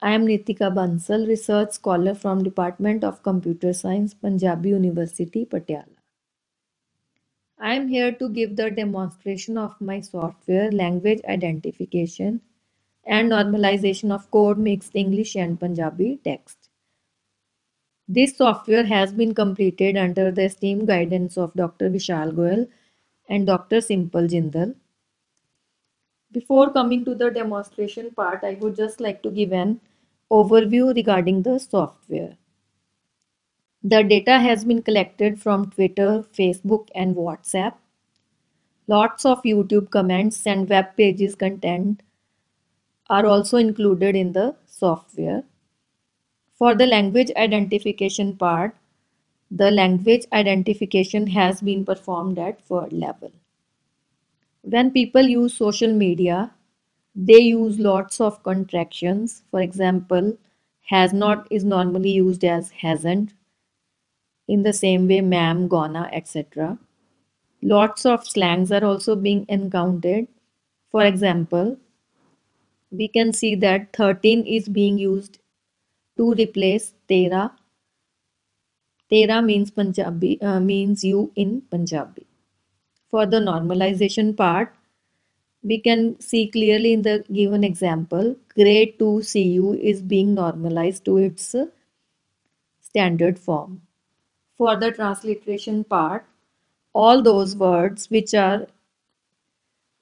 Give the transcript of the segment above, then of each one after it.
I am Nitika Bansal, Research Scholar from Department of Computer Science, Punjabi University, Patiala. I am here to give the demonstration of my software, language identification and normalization of code mixed English and Punjabi text. This software has been completed under the esteemed guidance of Dr. Vishal Goyal and Dr. Simple Jindal. Before coming to the demonstration part, I would just like to give an overview regarding the software. The data has been collected from Twitter, Facebook, and WhatsApp. Lots of YouTube comments and web pages content are also included in the software. For the language identification part, the language identification has been performed at word level. When people use social media, they use lots of contractions. For example, has not is normally used as hasn't. In the same way, ma'am, gonna, etc. Lots of slangs are also being encountered. For example, we can see that 13 is being used to replace tera. Tera means means you in Punjabi. For the normalization part, we can see clearly in the given example, grade 2 CU is being normalized to its standard form. For the transliteration part, all those words which are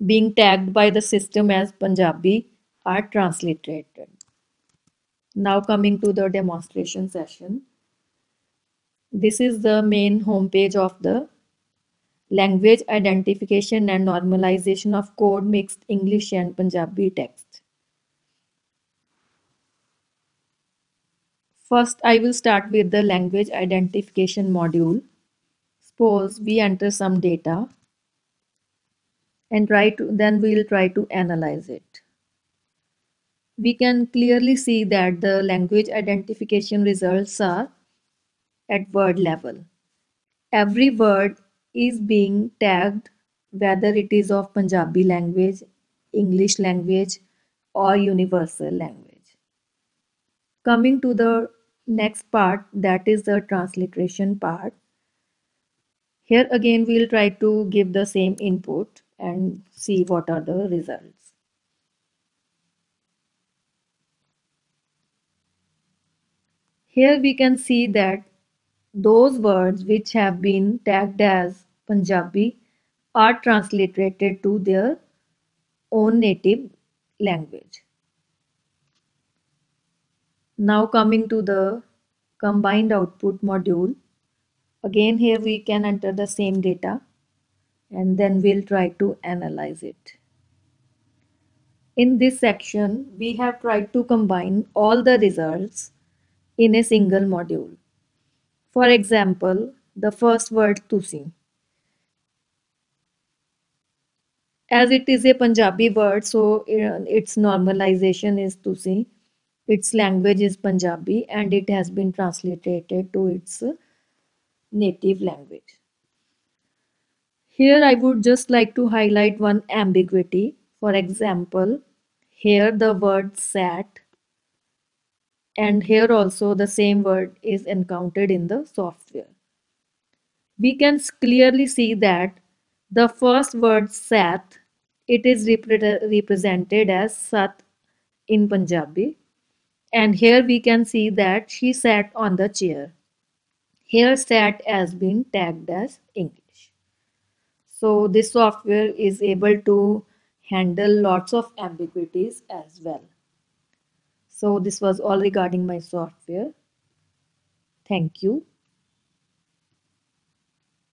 being tagged by the system as Punjabi are transliterated. Now coming to the demonstration session. This is the main homepage of the language identification and normalization of code mixed English and Punjabi text. First, I will start with the language identification module. Suppose we enter some data and then we'll try to analyze it. We can clearly see that the language identification results are at word level. Every word is being tagged, whether it is of Punjabi language, English language, or universal language. Coming to the next part, that is the transliteration part. Here again, we'll try to give the same input and see what are the results. Here we can see that those words which have been tagged as Punjabi are transliterated to their own native language. Now coming to the combined output module. Again here we can enter the same data and then we'll try to analyze it. In this section, we have tried to combine all the results in a single module. For example, the first word tusi. As it is a Punjabi word, so its normalization is tusi. Its language is Punjabi and it has been transliterated to its native language. Here I would just like to highlight one ambiguity. For example, here the word sat and here also the same word is encountered in the software. We can clearly see that the first word sat, it is represented as sat in Punjabi, and here we can see that she sat on the chair. Here sat has been tagged as English. So this software is able to handle lots of ambiguities as well. So this was all regarding my software. Thank you.